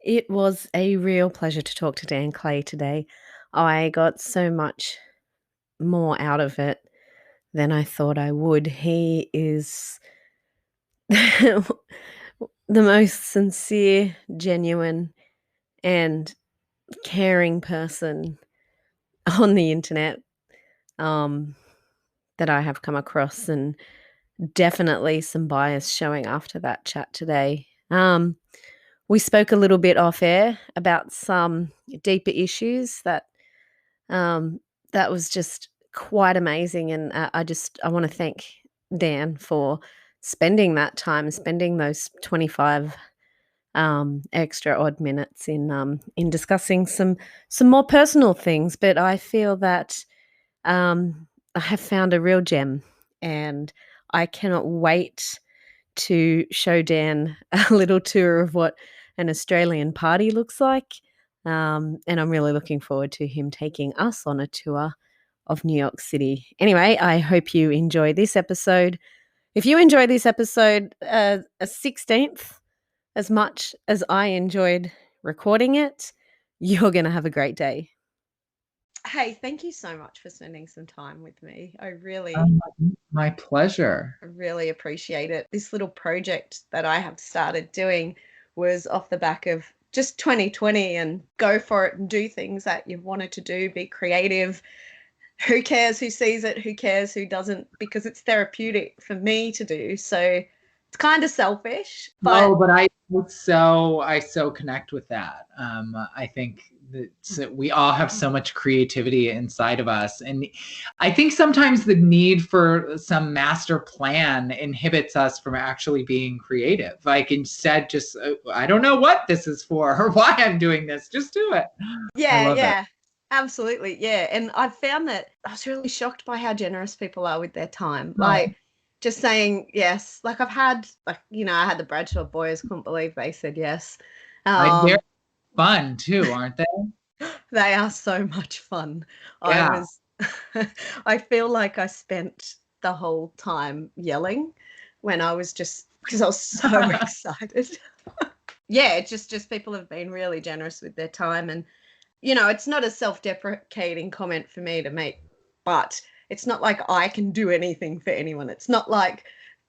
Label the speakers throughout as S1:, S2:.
S1: It was a real pleasure to talk to Dan Clay today. I got so much more out of it than I thought I would. He is the most sincere, genuine, and caring person on the internet um, that I have come across, and definitely some bias showing after that chat today. We spoke a little bit off air about some deeper issues um, that was just quite amazing, and I want to thank Dan for spending those 25 extra odd minutes in discussing some more personal things. But I feel that I have found a real gem, and I cannot wait to show Dan a little tour of what an Australian party looks like. And I'm really looking forward to him taking us on a tour of New York City. Anyway, I hope you enjoy this episode. If you enjoy this episode, a 16th as much as I enjoyed recording it, you're going to have a great day. Hey, thank you so much for spending some time with me. I really,
S2: My pleasure.
S1: really appreciate it. This little project that I have started doing was off the back of just 2020, and go for it and do things that you've wanted to do, be creative. Who cares who sees it? Who cares who doesn't? Because it's therapeutic for me to do. So it's kind of selfish, but
S2: Oh, but I so connect with that. I think that we all have so much creativity inside of us, and I think sometimes the need for some master plan inhibits us from actually being creative. Like instead, just I don't know what this is for or why I'm doing this. Just do it. I
S1: yeah,
S2: love it.
S1: yeah, absolutely. Yeah. And I've found that I was really shocked by how generous people are with their time.
S2: Oh,
S1: Like just saying yes. Like I've had, like, I had the Bradshaw boys, couldn't believe they said yes.
S2: they're
S1: Um,
S2: fun too, aren't they?
S1: they are so much fun. I
S2: Yeah.
S1: was, I feel like I spent the whole time yelling when I was just, because I was so excited. Yeah, it's just people have been really generous with their time. And it's not a self-deprecating comment for me to make, but it's not like I can do anything for anyone. It's not like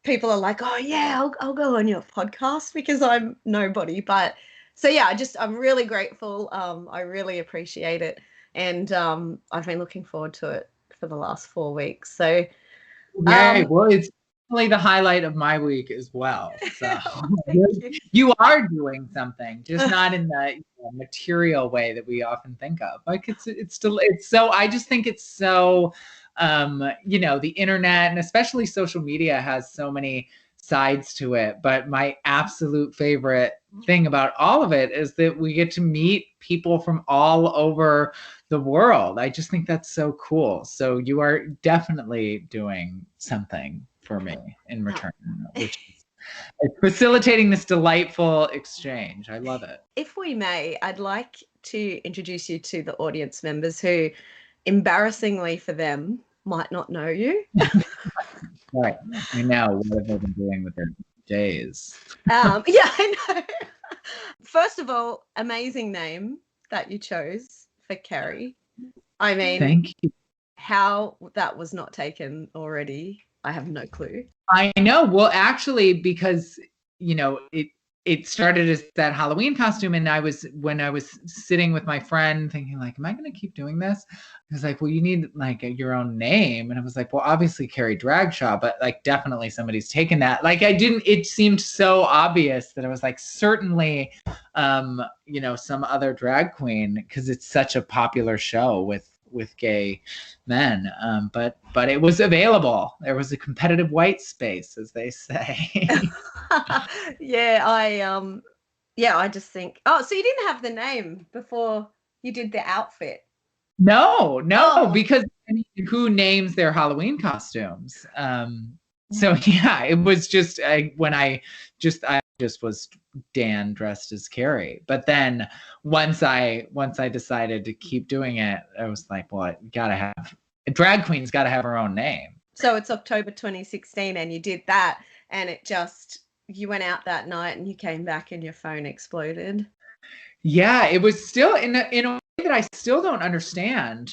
S1: people are like, oh yeah, I'll go on your podcast, because I'm nobody. But so yeah, I'm really grateful. I really appreciate it. And I've been looking forward to it for the last 4 weeks. So
S2: Yay.
S1: um
S2: Well, it's definitely the highlight of my week as well. So
S1: thank you.
S2: you are doing something, just not in the material way that we often think of. Like it's still it's so I just think it's so the internet and especially social media has so many sides to it. But my absolute favorite thing about all of it is that we get to meet people from all over the world. I just think that's so cool. So you are definitely doing something for me in return, which is facilitating this delightful exchange. I love it.
S1: If we may, I'd like to introduce you to the audience members who, embarrassingly for them, might not know you.
S2: Right. I know. What have they been doing with their days?
S1: Yeah, I know. First of all, amazing name that you chose for Kerry. I mean,
S2: Thank you.
S1: how that was not taken already, I have no clue.
S2: I know. Well, actually, because it started as that Halloween costume, and when I was sitting with my friend thinking like, am I going to keep doing this? He was like, well, you need like your own name, and I was like, well, obviously Carrie Dragshaw, but like definitely somebody's taken that. Like I didn't. It seemed so obvious that I was like, certainly, some other drag queen, because it's such a popular show with gay men. But it was available. There was a competitive white space, as they say.
S1: Yeah, I just think, oh, so you didn't have the name before you did the outfit.
S2: No, no,
S1: Oh,
S2: because I mean, who names their Halloween costumes? So yeah, it was just I just was Dan dressed as Carrie. But then once I decided to keep doing it, I was like, well, gotta have a drag queen's got to have her own name.
S1: so it's October 2016 and you did that, and it just you went out that night and you came back and your phone exploded?
S2: Yeah, it was still in a way that I still don't understand.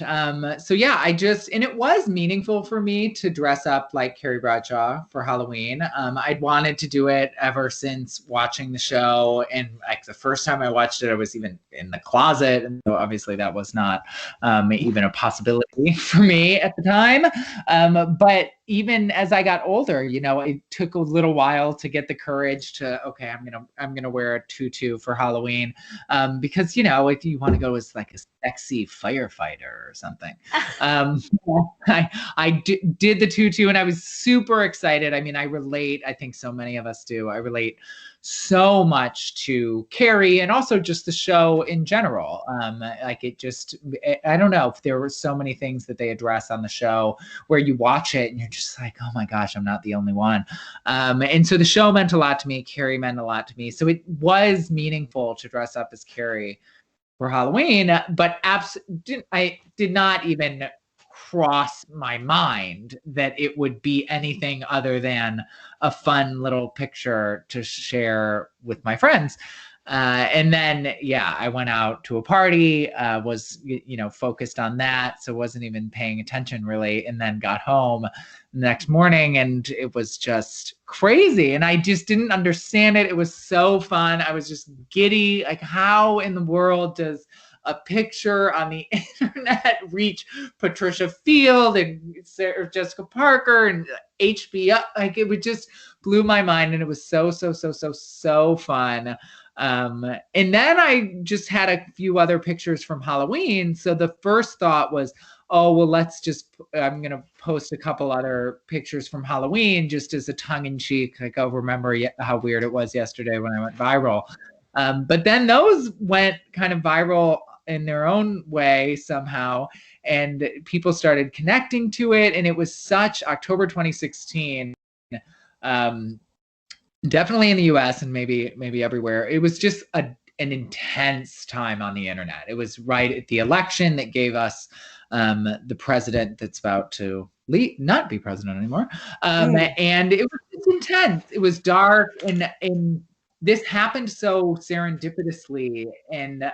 S2: So yeah, and it was meaningful for me to dress up like Carrie Bradshaw for Halloween. I'd wanted to do it ever since watching the show, and like the first time I watched it, I was even in the closet, and so obviously that was not even a possibility for me at the time. But even as I got older, it took a little while to get the courage to, okay, I'm gonna wear a tutu for Halloween, because if you want to go as like a sexy firefighter or something. I did the tutu and I was super excited. I mean, I relate. I think so many of us do. I relate so much to Carrie and also just the show in general. I don't know if there were so many things that they address on the show where you watch it and you're just like, oh my gosh, I'm not the only one. And so the show meant a lot to me. Carrie meant a lot to me. So it was meaningful to dress up as Carrie for Halloween, but I did not even cross my mind that it would be anything other than a fun little picture to share with my friends. And then, yeah, I went out to a party, was, focused on that. So wasn't even paying attention really. And then got home the next morning and it was just crazy. And I just didn't understand it. It was so fun. I was just giddy. Like, how in the world does a picture on the internet reach Patricia Field and Sarah Jessica Parker and HBO? Like, it would just blew my mind. And it was so, so, so, so, so fun. And then I just had a few other pictures from Halloween. So the first thought was, oh, well, I'm going to post a couple other pictures from Halloween just as a tongue-in-cheek, like, oh, remember how weird it was yesterday when I went viral. But then those went kind of viral in their own way somehow, and people started connecting to it. And it was such October 2016, definitely in the US and maybe everywhere. It was just an intense time on the internet. It was right at the election that gave us the president that's about to not be president anymore. And it was intense. It was dark, and this happened so serendipitously. And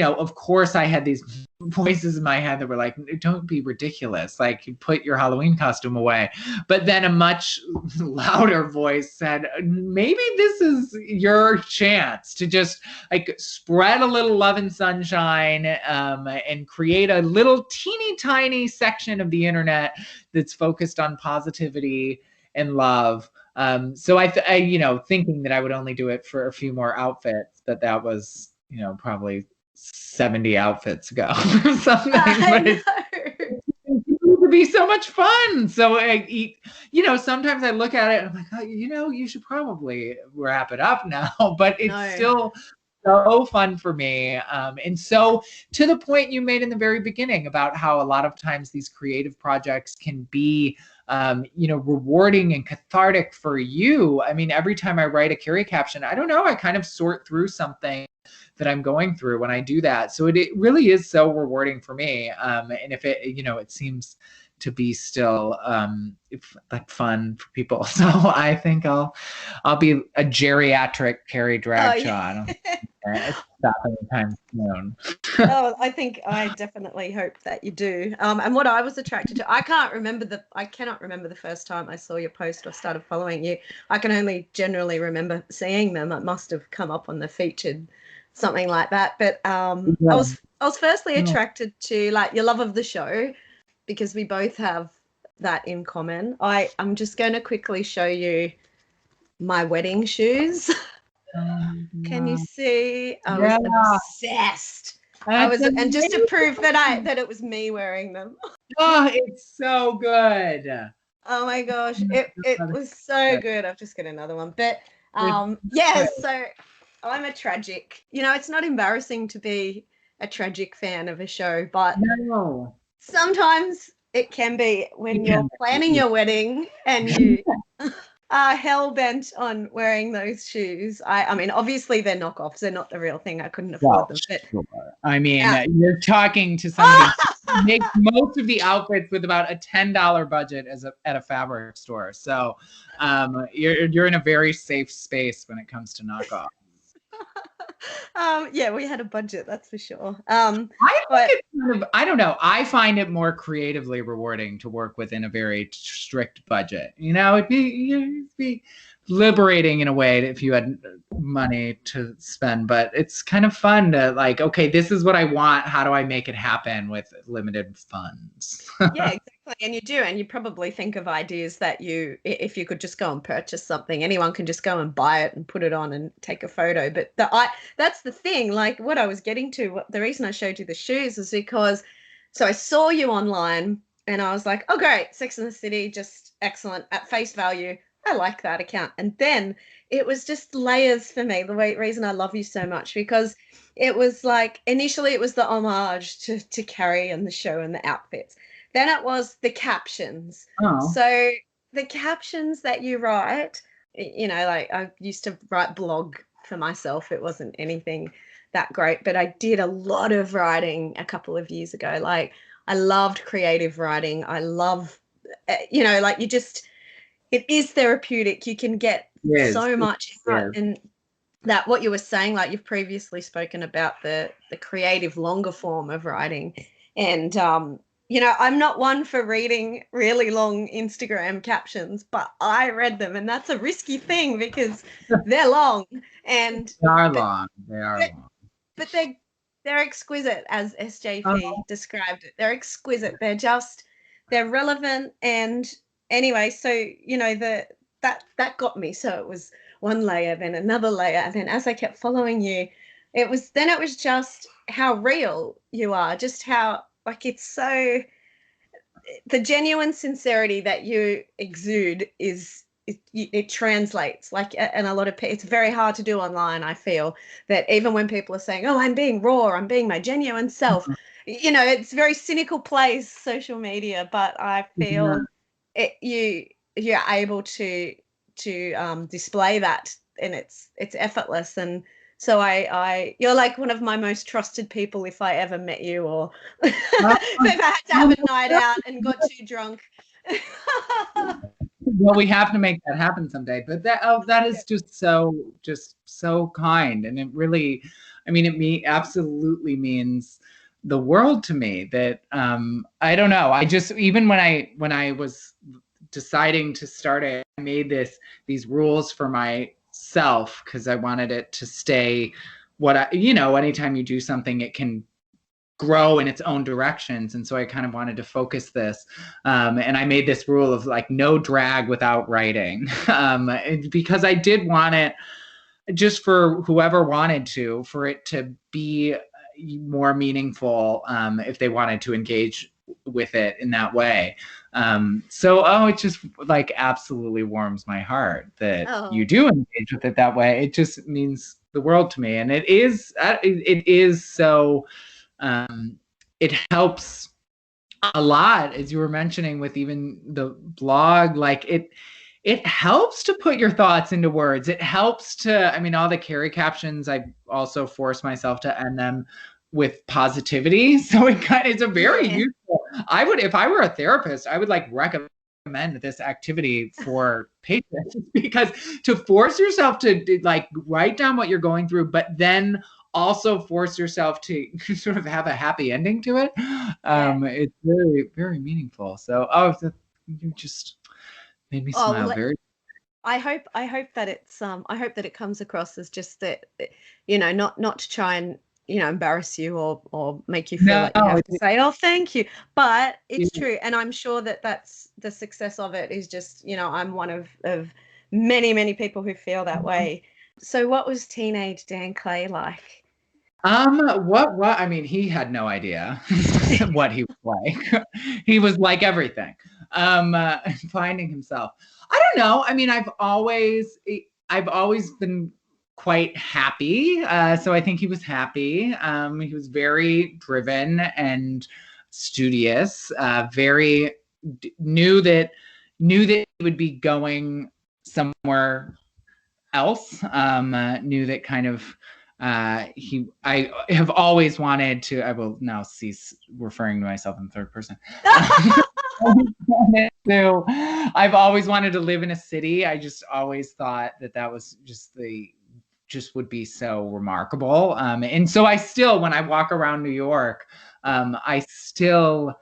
S2: of course, I had these voices in my head that were like, don't be ridiculous. Like, you put your Halloween costume away. But then a much louder voice said, maybe this is your chance to just like spread a little love and sunshine, and create a little teeny tiny section of the internet that's focused on positivity and love. So I thinking that I would only do it for a few more outfits, but that was, probably 70 outfits ago or something. But it would be so much fun. So sometimes I look at it and I'm like, oh, you should probably wrap it up now. But it's still so fun for me. And so to the point you made in the very beginning about how a lot of times these creative projects can be rewarding and cathartic for you. I mean, every time I write a Carrie caption, I don't know, I kind of sort through something that I'm going through when I do that. So it really is so rewarding for me. And if it, it seems to be still like fun for people. So I think I'll be a geriatric Carrie Bradshaw. I don't think it's stop anytime soon.
S1: I definitely hope that you do. And what I was attracted to, I cannot remember the first time I saw your post or started following you. I can only generally remember seeing them. It must have come up on the featured, something like that. But I was firstly attracted to like your love of the show, because we both have that in common. I'm just going to quickly show you my wedding shoes. Can you see? I was obsessed. And just to prove that it was me wearing them.
S2: Oh, it's so good.
S1: Oh my gosh, it was so good. I've just got another one. But so I'm a tragic. It's not embarrassing to be a tragic fan of a show, but sometimes it can be when you're planning your wedding and you are hell-bent on wearing those shoes. I mean, obviously they're knockoffs. They're not the real thing. I couldn't afford them. But
S2: I mean, you're talking to somebody make most of the outfits with about a $10 budget at a fabric store. So you're in a very safe space when it comes to knockoff.
S1: Yeah, we had a budget, that's for sure.
S2: I
S1: But
S2: think it's kind of, I don't know. I find it more creatively rewarding to work within a very strict budget. It'd be liberating in a way if you had money to spend, but it's kind of fun to like, okay, this is what I want. How do I make it happen with limited funds?
S1: yeah, exactly. And you do, and you probably think of ideas that if you could just go and purchase something, anyone can just go and buy it and put it on and take a photo. But that's the thing, like what I was getting to, the reason I showed you the shoes is because, so I saw you online and I was like, oh, great, Sex and the City, just excellent at face value. I like that account. And then it was just layers for me, reason I love you so much, because it was like, initially it was the homage to Carrie and the show and the outfits. Then it was the captions.
S2: Oh.
S1: So the captions that you write, like I used to write blog for myself. It wasn't anything that great, but I did a lot of writing a couple of years ago. Like I loved creative writing. I love, like it is therapeutic. You can get so much out. And that what you were saying, like you've previously spoken about the creative longer form of writing. And I'm not one for reading really long Instagram captions, but I read them, and that's a risky thing because they're long. And
S2: they are long.
S1: But they're exquisite, as SJP described it. They're exquisite. They're relevant. And anyway, so that got me. So it was one layer, then another layer, and then as I kept following you, it was just how real you are, just how like it's so the genuine sincerity that you exude it translates like, and a lot of it's very hard to do online. I feel that even when people are saying, oh, I'm being raw, I'm being my genuine self, it's a very cynical place, social media, but I feel you're able to display that, and it's effortless. And so you're like one of my most trusted people if I ever met you, or if I had to have a night out and got too drunk.
S2: Well, we have to make that happen someday. But that is just so kind, and it really, I mean, absolutely means the world to me. That I don't know. I just, even when I was deciding to start it, I made these rules for myself because I wanted it to stay anytime you do something, it can grow in its own directions. And so I kind of wanted to focus this. And I made this rule of like no drag without writing, because I did want it just for whoever wanted to, for it to be more meaningful, if they wanted to engage with it in that way. It just like absolutely warms my heart that you do engage with it that way. It just means the world to me. And it is so, it helps a lot, as you were mentioning with even the blog, like it helps to put your thoughts into words. It helps to, I mean, all the Carrie captions, I also force myself to end them with positivity. So it's a very useful, if I were a therapist, I would like recommend this activity for patients, because to force yourself to like write down what you're going through, but then also force yourself to sort of have a happy ending to it. It's very, very meaningful. So, you just made me smile.
S1: I hope that I hope that it comes across as just that, not to try and, embarrass you or make you feel like you have to say, oh, thank you. But it's true. And I'm sure that that's the success of it is just, I'm one of many, many people who feel that way. So what was teenage Dan Clay like?
S2: What I mean, he had no idea what he was like. He was like everything. Finding himself. I don't know. I mean, I've always been quite happy. So I think he was happy. He was very driven and studious, very knew that he would be going somewhere else, knew that kind of I have always wanted to. I will now cease referring to myself in third person. I've always wanted to live in a city. I just always thought that was just would be so remarkable. And so I still, when I walk around New York, I still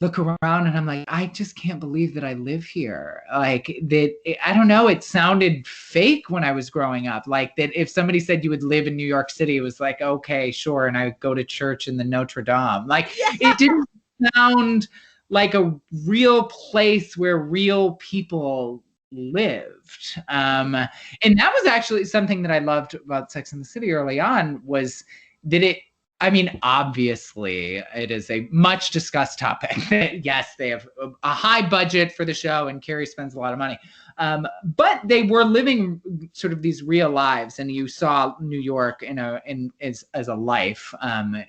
S2: look around and I'm like, I just can't believe that I live here. Like that, I don't know. It sounded fake when I was growing up. Like that, if somebody said you would live in New York City, it was like, okay, sure. And I would go to church in the Notre Dame. Like it didn't sound like a real place where real people lived. And that was actually something that I loved about Sex and the City early on, was that I mean, obviously, it is a much discussed topic. Yes, they have a high budget for the show, and Carrie spends a lot of money. But they were living sort of these real lives, and you saw New York as a life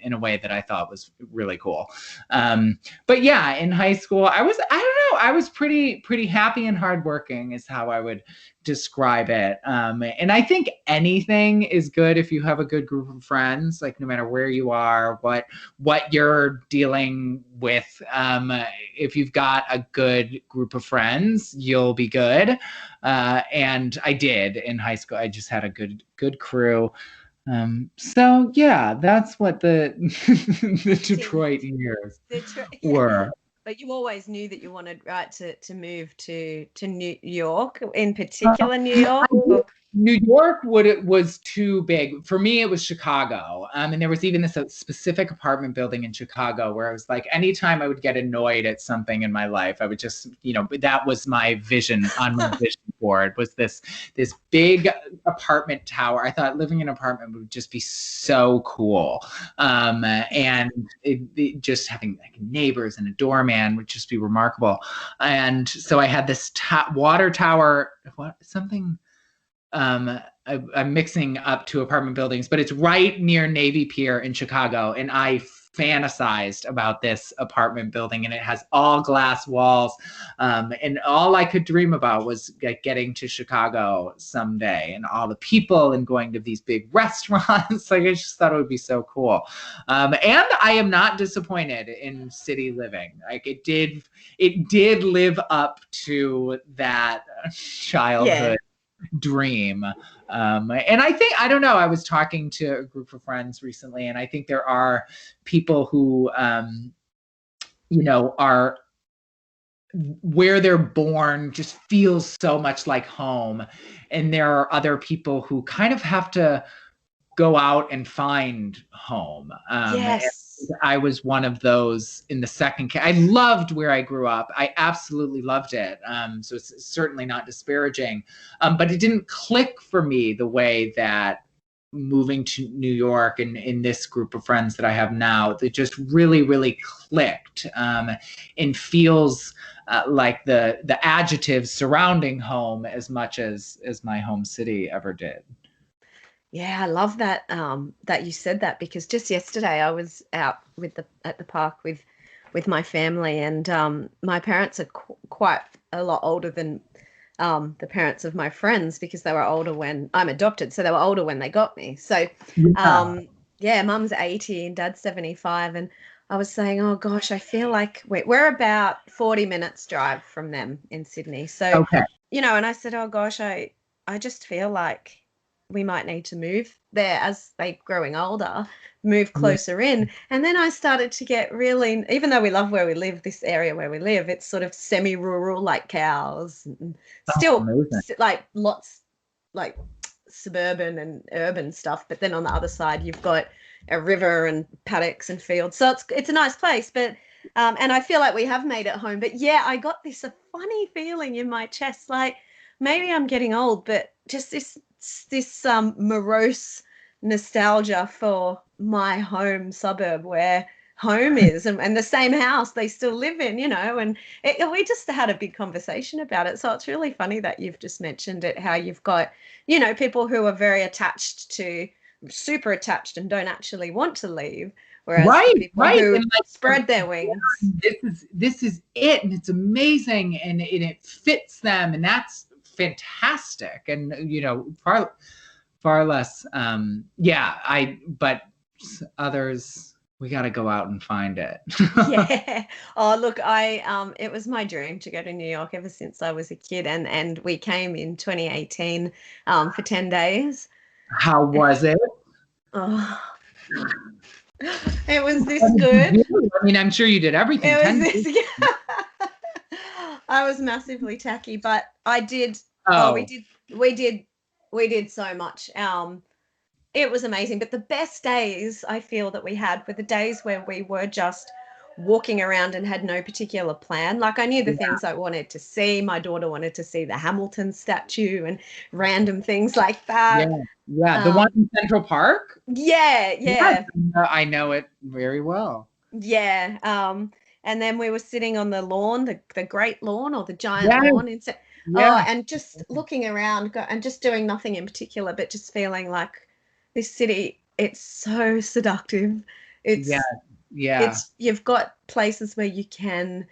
S2: in a way that I thought was really cool. But yeah, in high school, I don't know, I was pretty happy and hardworking is how I would describe it. And I think anything is good if you have a good group of friends, like no matter where you are, what you're dealing with. If you've got a good group of friends, you'll be good. And I did in high school. I just had a good crew. So yeah, that's what the the Detroit years were.
S3: But you always knew that you wanted, right, to move to New York, in particular New York?
S2: New York was too big. For me, it was Chicago. And there was even this specific apartment building in Chicago where I was like, anytime I would get annoyed at something in my life, I would just, that was my vision on my vision board, was this big apartment tower. I thought living in an apartment would just be so cool. And just having like neighbors and a doorman would just be remarkable. And so I had this water tower, I'm mixing up two apartment buildings, but it's right near Navy Pier in Chicago. And I fantasized about this apartment building, and it has all glass walls. And all I could dream about was getting to Chicago someday, and all the people, and going to these big restaurants. Like, I just thought it would be so cool. And I am not disappointed in city living. Like it did live up to that childhood dream. And I don't know, I was talking to a group of friends recently, and I think there are people who are where they're born just feels so much like home, and there are other people who kind of have to go out and find home.
S3: Yes.
S2: I was one of those in the second case. I loved where I grew up. I absolutely loved it. So it's certainly not disparaging, but it didn't click for me the way that moving to New York and in this group of friends that I have now, that just really, really clicked, and feels like the adjectives surrounding home as much as my home city ever did.
S3: Yeah, I love that that you said that, because just yesterday I was out at the park with my family, and my parents are quite a lot older than the parents of my friends, because they were older when I'm adopted, so they were older when they got me. So Mum's 80 and Dad's 75, and I was saying, oh gosh, I feel like we're about 40 minutes drive from them in Sydney. So and I said, oh gosh, I just feel like we might need to move there as they're growing older, move closer in. And then I started to get really, even though we love where we live, this area where we live, it's sort of semi-rural, like cows, and still like lots like suburban and urban stuff. But then on the other side, you've got a river and paddocks and fields. So it's a nice place, but and I feel like we have made it home. But yeah, I got a funny feeling in my chest, like maybe I'm getting old, but just this morose nostalgia for my home suburb where home is, and the same house they still live in, and we just had a big conversation about it. So it's really funny that you've just mentioned it, how you've got, people who are very super attached and don't actually want to leave, whereas people who spread their wings.
S2: This is it, and it's amazing, and it fits them, and that's fantastic. And far less. But others, we got to go out and find it.
S3: Yeah. Oh, look, it was my dream to go to New York ever since I was a kid, and we came in 2018 for 10 days.
S2: How was it?
S3: Oh, it was this good.
S2: I mean, I'm sure you did everything.
S3: It was this. I was massively tacky, but I did. Oh, we did so much. It was amazing. But the best days I feel that we had were the days where we were just walking around and had no particular plan. Like, I knew the things I wanted to see. My daughter wanted to see the Hamilton statue and random things like that.
S2: Yeah. The one in Central Park?
S3: Yeah.
S2: Yes, I know it very well.
S3: Yeah. And then we were sitting on the lawn, the great lawn or the giant lawn. And just looking around and just doing nothing in particular, but just feeling like this city, it's so seductive. It's you've got places where you can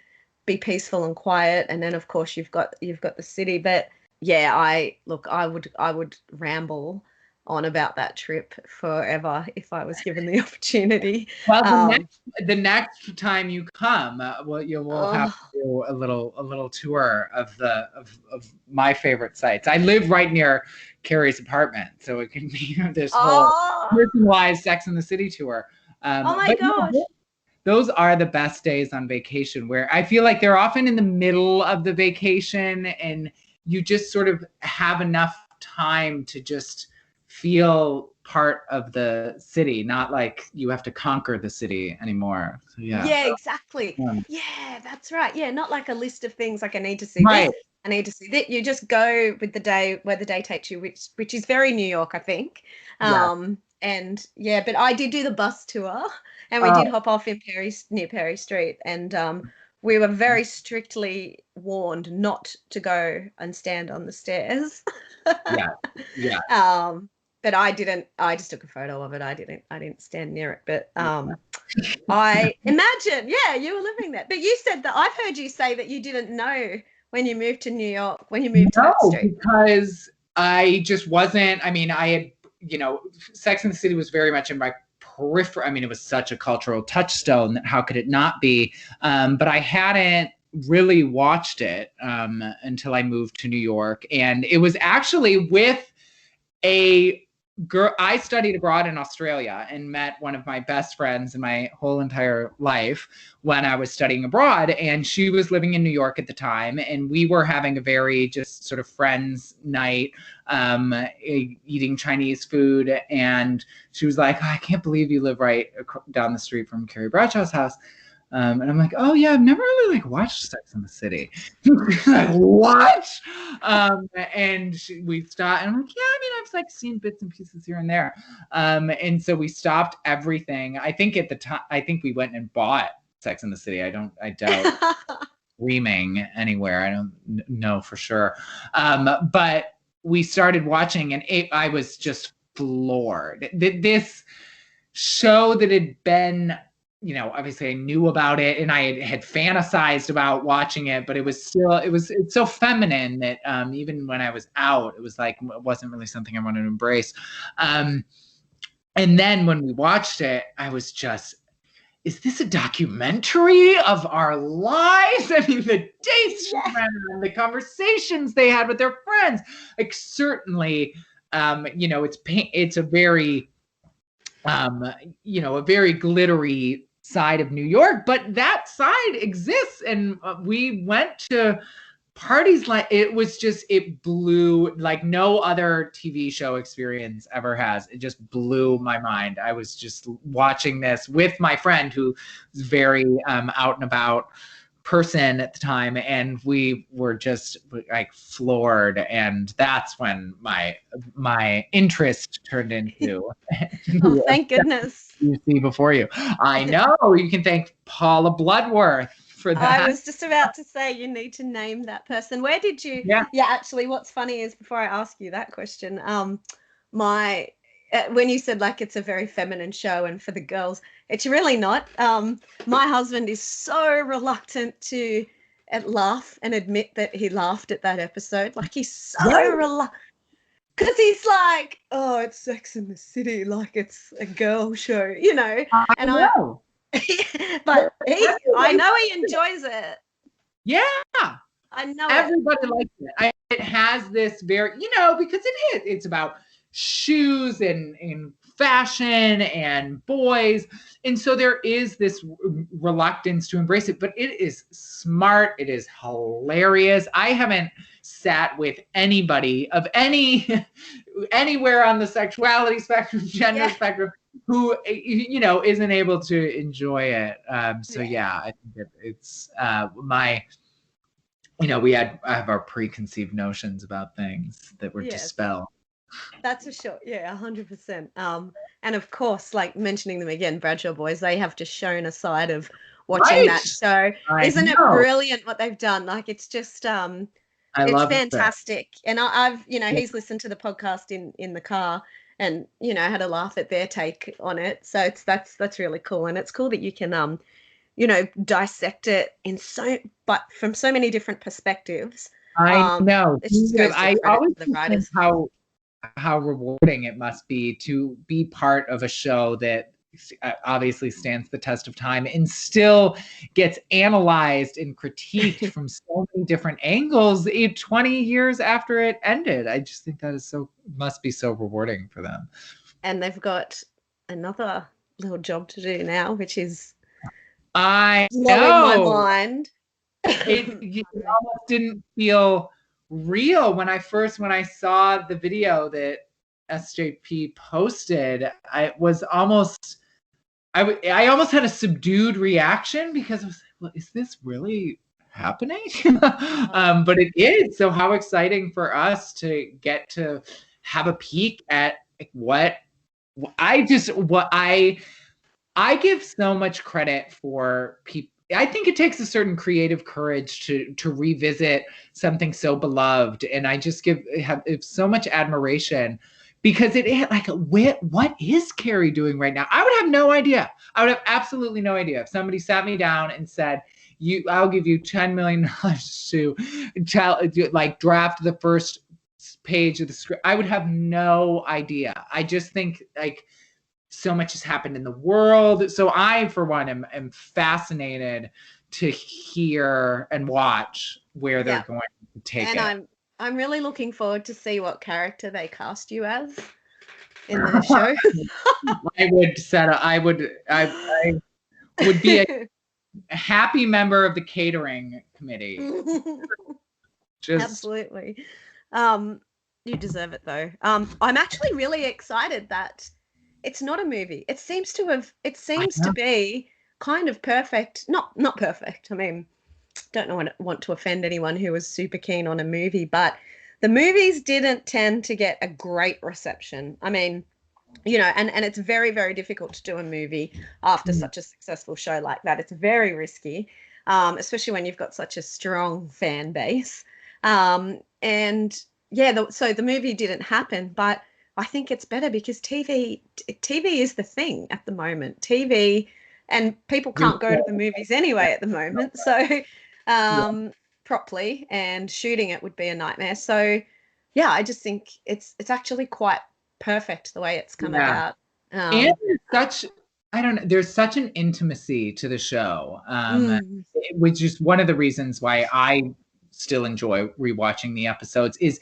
S3: be peaceful and quiet, and then of course you've got the city. But yeah, I would ramble on about that trip forever if I was given the opportunity.
S2: Well, the next time you come, we'll have to do a little tour of my favorite sites. I live right near Carrie's apartment, so it can be this whole personalized Sex and the City tour.
S3: Oh my gosh.
S2: Those are the best days on vacation, where I feel like they're often in the middle of the vacation and you just sort of have enough time to just feel part of the city, not like you have to conquer the city anymore. So,
S3: yeah, exactly. Yeah, that's right. Yeah, not like a list of things like I need to see this, I need to see that. You just go with the day where the day takes you, which is very New York, I think. And yeah, but I did do the bus tour, and we did hop off in near Perry Street, and we were very strictly warned not to go and stand on the stairs. But I didn't. I just took a photo of it. I didn't stand near it. But I imagine, yeah, you were living there. But you said that I've heard you say that you didn't know when you moved to New York, when you moved to that street.
S2: Because I just wasn't. I mean, I had, Sex and the City was very much in my periphery. I mean, it was such a cultural touchstone that how could it not be? But I hadn't really watched it until I moved to New York, and it was actually with a girl. I studied abroad in Australia and met one of my best friends in my whole entire life when I was studying abroad, and she was living in New York at the time, and we were having a very just sort of friends night, eating Chinese food, and she was like, I can't believe you live right down the street from Carrie Bradshaw's house. And I'm like, oh yeah, I've never really watched Sex and the City. Like, what? And we stopped, and I'm like, yeah, I mean, I've seen bits and pieces here and there. And so we stopped everything. I think at the time, we went and bought Sex and the City. I doubt streaming anywhere. I don't know for sure. But we started watching, and I was just floored. This show that had been, obviously I knew about it and I had fantasized about watching it, but it's so feminine that even when I was out, it was it wasn't really something I wanted to embrace. And then when we watched it, I was just, is this a documentary of our lives? I mean, the dates she ran on, the conversations they had with their friends, certainly, it's a very, a very glittery side of New York, but that side exists. And we went to parties it blew, like no other TV show experience ever has. It just blew my mind. I was just watching this with my friend who was very out and about person at the time, and we were just floored, and that's when my interest turned into
S3: oh, thank goodness
S2: you see before you. I know, you can thank Paula Bloodworth for that.
S3: I was just about to say, you need to name that person. Where did you actually, what's funny is, before I ask you that question, when you said it's a very feminine show and for the girls, it's really not. My husband is so reluctant to laugh and admit that he laughed at that episode. He's so reluctant. Because he's like, oh, it's Sex in the City, like it's a girl show, you know.
S2: I
S3: And
S2: know.
S3: but I know he enjoys it.
S2: Yeah.
S3: I know
S2: Everybody likes it. It has this very, because it's about shoes and fashion and boys. And so there is this reluctance to embrace it, but it is smart. It is hilarious. I haven't sat with anybody of anywhere on the sexuality spectrum, gender spectrum, who isn't able to enjoy it. So I think it's my. I have our preconceived notions about things that were dispelled.
S3: That's for sure. Yeah, 100%. And of course, like mentioning them again, Bradshaw Boys, they have just shown a side of watching that show. Isn't it brilliant what they've done? Like, it's just, it's fantastic. And I've, he's listened to the podcast in the car and, had a laugh at their take on it. So that's really cool. And it's cool that you can, dissect it but from so many different perspectives.
S2: I know.
S3: I always think
S2: how rewarding it must be to be part of a show that obviously stands the test of time and still gets analyzed and critiqued from so many different angles 20 years after it ended. I just think that must be so rewarding for them.
S3: And they've got another little job to do now, which is
S2: blowing
S3: my mind.
S2: It almost didn't feel real when I saw the video that SJP posted. I almost had a subdued reaction because I was like, well, is this really happening? But it is. So how exciting for us to get to have a peek at what I give so much credit for people. I think it takes a certain creative courage to revisit something so beloved. And I just have so much admiration because what is Carrie doing right now? I would have no idea. I would have absolutely no idea. If somebody sat me down and said, I'll give you $10 million to draft the first page of the script, I would have no idea. I just think so much has happened in the world. So I, for one, am fascinated to hear and watch where they're going to take it.
S3: And I'm really looking forward to see what character they cast you as in the show.
S2: I would be a happy member of the catering committee.
S3: Absolutely. You deserve it though. I'm actually really excited that it's not a movie. It seems to be kind of perfect. Not perfect. I mean, don't want to offend anyone who was super keen on a movie, but the movies didn't tend to get a great reception. I mean, and it's very, very difficult to do a movie after such a successful show like that. It's very risky, especially when you've got such a strong fan base. So the movie didn't happen, but I think it's better because TV is the thing at the moment. TV, and people can't go to the movies anyway at the moment. So properly, and shooting it would be a nightmare. So I just think it's actually quite perfect the way it's come about.
S2: And there's such an intimacy to the show, which is one of the reasons why I still enjoy rewatching the episodes is,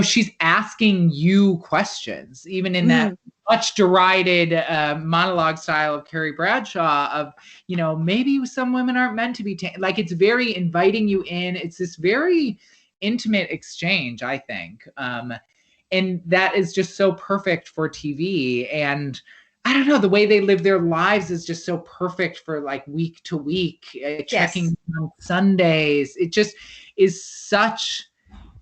S2: she's asking you questions, even in that much derided monologue style of Carrie Bradshaw of, maybe some women aren't meant to be it's very inviting you in. It's this very intimate exchange, I think. And that is just so perfect for TV. And I don't know, the way they live their lives is just so perfect for week to week, checking on Sundays. It just is such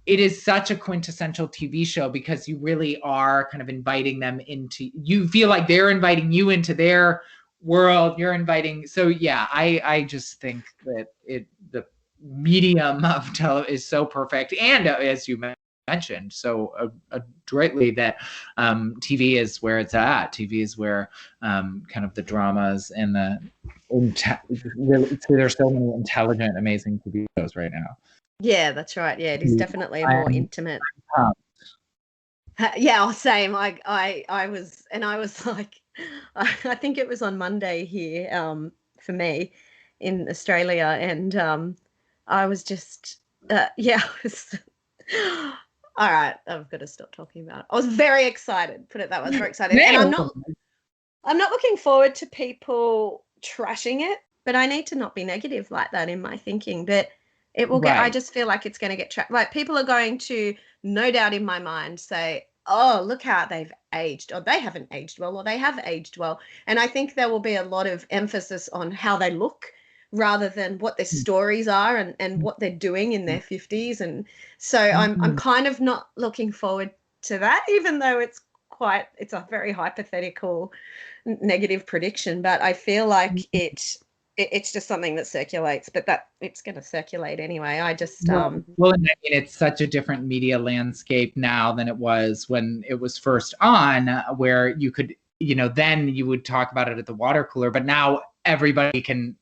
S2: a quintessential TV show because you really are kind of inviting them you feel like they're inviting you into their world. I just think that the medium of television is so perfect. And as you mentioned so adroitly that TV is where it's at. TV is where kind of the dramas and there's so many intelligent, amazing TV shows right now.
S3: Yeah, that's right. Yeah, it is definitely more intimate. Yeah, same. I was, and I was like, I think it was on Monday here, for me in Australia, and I was just, yeah, I was, all right, I've got to stop talking about it. I was very excited. Put it that way, I was very excited, and I'm not looking forward to people trashing it, but I need to not be negative like that in my thinking. But it will get, I
S2: Right.
S3: just feel like it's going to get trapped. Like people are going to, no doubt in my mind, say, oh, look how they've aged, or they haven't aged well, or they have aged well. And I think there will be a lot of emphasis on how they look rather than what their stories are and what they're doing in their 50s. And so I'm
S2: Mhm.
S3: kind of not looking forward to that, even though it's a very hypothetical negative prediction, but I feel like it's just something that circulates, but that it's going to circulate anyway. I just
S2: Well, and I mean, it's such a different media landscape now than it was when it was first on, where you could, then you would talk about it at the water cooler, but now everybody can,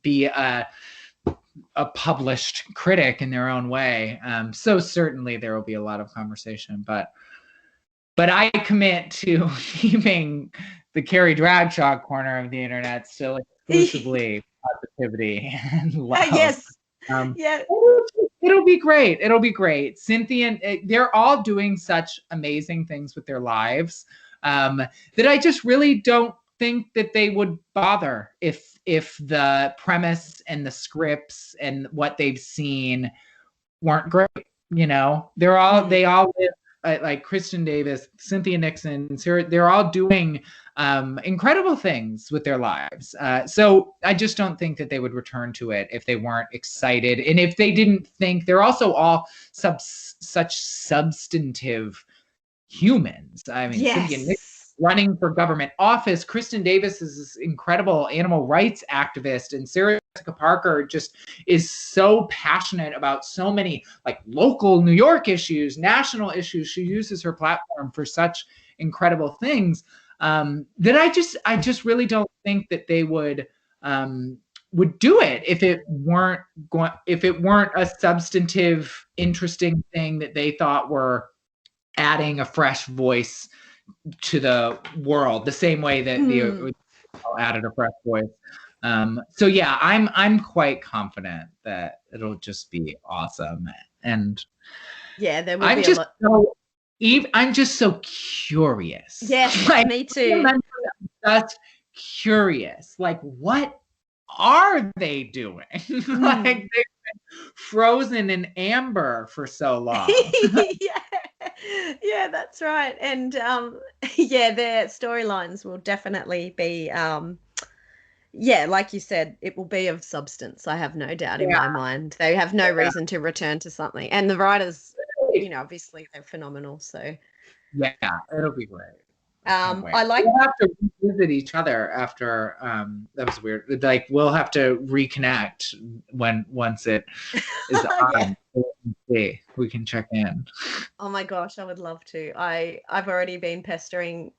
S2: be a published critic in their own way. So certainly there will be a lot of conversation, but I commit to keeping the Carrie Bradshaw corner of the internet still exclusively positivity and love.
S3: yes,
S2: Um,
S3: yeah,
S2: it'll be great. It'll be great. Cynthia, they're all doing such amazing things with their lives, that I just really don't think that they would bother if the premise and the scripts and what they've seen weren't great. They all live, like Kristen Davis, Cynthia Nixon, Sarah, they're all doing incredible things with their lives. So I just don't think that they would return to it if they weren't excited. And if they didn't think, they're also all such substantive humans. I mean, Cynthia Nixon
S3: yes.
S2: running for government office. Kristen Davis is this incredible animal rights activist, and Sarah Jessica Parker just is so passionate about so many like local New York issues, national issues. She uses her platform for such incredible things, that I just really don't think that they would do it if it weren't a substantive, interesting thing that they thought were adding a fresh voice to the world, the same way that the added a fresh voice. So yeah, I'm quite confident that it'll just be awesome. And
S3: Yeah, there will be a lot.
S2: I'm just so curious.
S3: Yes,
S2: like,
S3: me too.
S2: I'm just curious. Like, what are they doing? Like they've been frozen in amber for so long.
S3: Yeah, that's right. And yeah, their storylines will definitely be yeah, like you said, it will be of substance. I have no doubt in my mind. They have no reason to return to something. And the writers, obviously they're phenomenal. So
S2: yeah, it'll be great.
S3: I like.
S2: We'll have to revisit each other after. That was weird. Like we'll have to reconnect once it is on. Yeah. We can check in.
S3: Oh my gosh, I would love to. I've already been pestering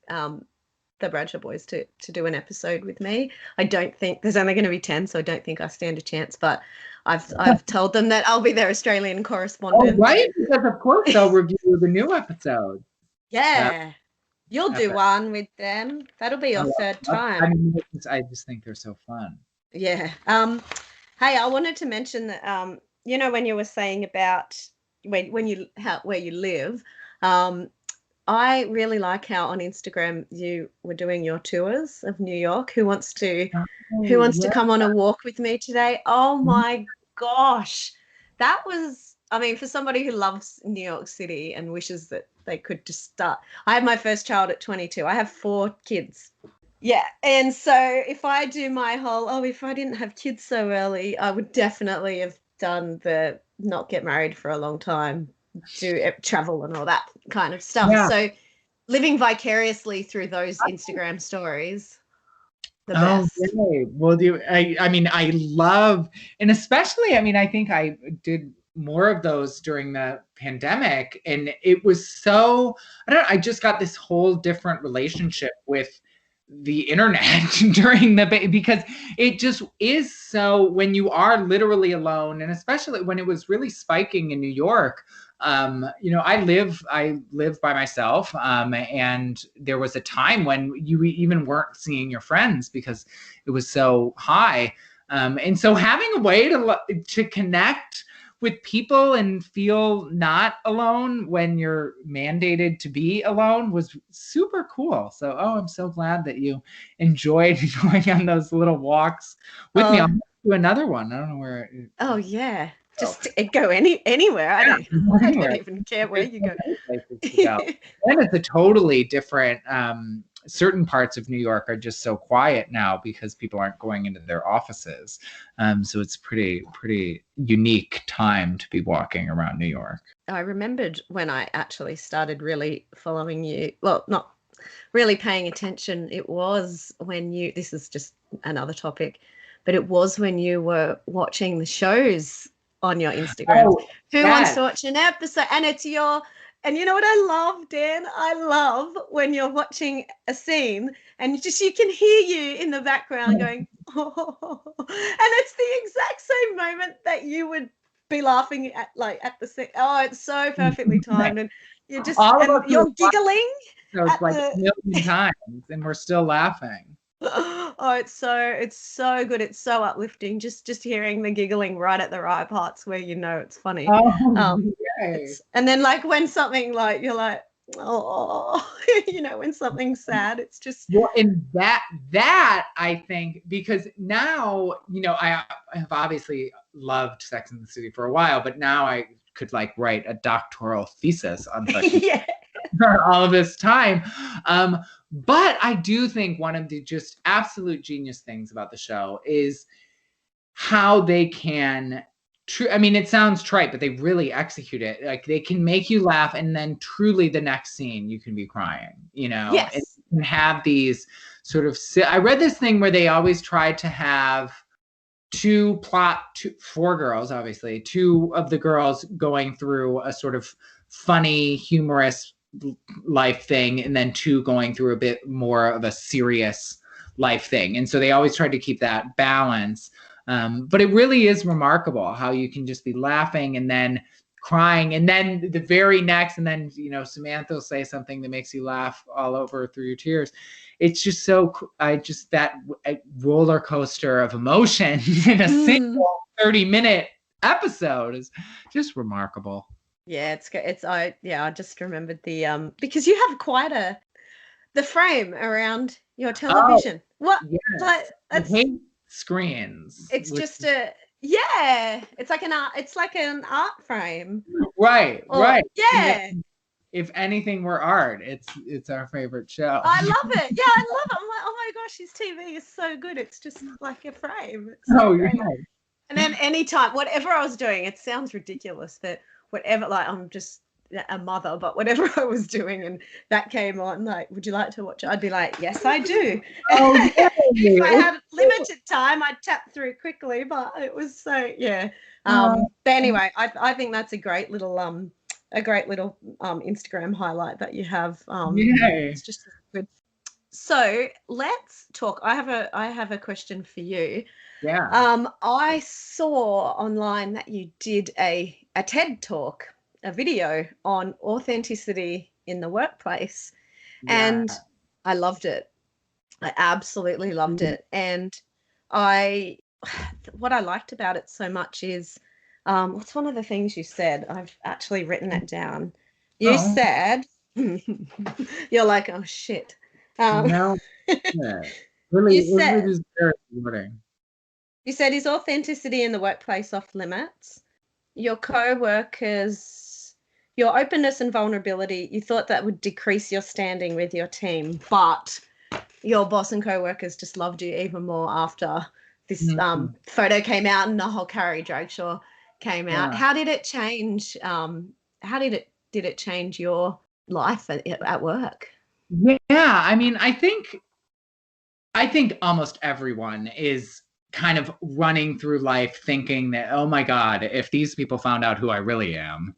S3: the Bradshaw boys to do an episode with me. I don't think there's only going to be 10, so I don't think I stand a chance. But I've told them that I'll be their Australian correspondent.
S2: Oh, right, because of course they'll review the new episode.
S3: Yeah. You'll do one with them. That'll be your third time.
S2: I mean, I just think they're so fun.
S3: Yeah. Hey, I wanted to mention that when you were saying about where you live, I really like how on Instagram you were doing your tours of New York. Who wants to come on a walk with me today? Oh my gosh. That was, I mean, for somebody who loves New York City and wishes that they could just start. I had my first child at 22. I have 4 kids. Yeah. And so if I do my whole, if I didn't have kids so early, I would definitely have done the not get married for a long time, do travel and all that kind of stuff. Yeah. So living vicariously through those Instagram stories. The best.
S2: Okay. Well, I mean, I love, and especially, I mean, I think I did more of those during the pandemic, and it was so, I just got this whole different relationship with the internet because it just is so, when you are literally alone, and especially when it was really spiking in New York, I live by myself. And there was a time when you even weren't seeing your friends because it was so high. And so having a way to connect with people and feel not alone when you're mandated to be alone was super cool. So, I'm so glad that you enjoyed going on those little walks with me. I'll do another one. I don't know where.
S3: Oh yeah, just go anywhere. I don't even care where you go.
S2: And it's a totally different. Certain parts of New York are just so quiet now because people aren't going into their offices. So it's pretty unique time to be walking around New York.
S3: I remembered when I actually started really following you. Well, not really paying attention. It was when this is just another topic, but it was when you were watching the shows on your Instagram. Who wants to watch an episode? And it's and you know what I love, Dan? I love when you're watching a scene and you can hear you in the background going, oh, and it's the exact same moment that you would be laughing at the scene. Oh, it's so perfectly timed, and you're you're giggling.
S2: So it's like a million times, and we're still laughing.
S3: Oh, it's so good. It's so uplifting. Just hearing the giggling right at the right parts where it's funny. And then like when something like you're like, oh, when something's sad, it's just
S2: and that I think, because now I have obviously loved Sex and the City for a while, but now I could like write a doctoral thesis on such all of this time. But I do think one of the just absolute genius things about the show is how they can it sounds trite, but they really execute it. Like they can make you laugh, and then truly the next scene you can be crying,
S3: Yes.
S2: And you can have these sort of, I read this thing where they always tried to have four girls, obviously, two of the girls going through a sort of funny, humorous life thing, and then two going through a bit more of a serious life thing. And so they always tried to keep that balance. But it really is remarkable how you can just be laughing and then crying, and then the very next, and then Samantha will say something that makes you laugh all over through your tears. It's just that roller coaster of emotion in a single 30-minute episode is just remarkable.
S3: Yeah, I just remembered the because you have quite the frame around your television.
S2: What? Yes. Like, I hate screens.
S3: It's just it's like an art frame.
S2: Right.
S3: Yeah.
S2: If anything were art, it's our favorite show.
S3: I love it. Yeah, I love it. I'm like, oh my gosh, his TV is so good. It's just like a frame. It's so great. Yeah. And then anytime, whatever I was doing, it sounds ridiculous, but whatever, like I'm just a mother, but whatever I was doing and that came on, like, would you like to watch it? I'd be like, yes, I do. If I had limited time, I'd tap through quickly, but it was so, yeah. But anyway, I think that's a great little Instagram highlight that you have. It's just good. So let's talk. I have a question for you.
S2: Yeah.
S3: I saw online that you did a TED talk, a video on authenticity in the workplace, and I loved it. I absolutely loved it. And what I liked about it so much is, what's one of the things you said? I've actually written it down. You said, you're like, oh shit.
S2: No. Yeah. Really, it was very rewarding.
S3: You said, is authenticity in the workplace off limits? Your co-workers, your openness and vulnerability, you thought that would decrease your standing with your team, but your boss and co-workers just loved you even more after this photo came out and the whole Carrie Dragshaw came out. How did it change? Did it change your life at work?
S2: Yeah, I mean, I think almost everyone is kind of running through life thinking that, oh my God, if these people found out who I really am.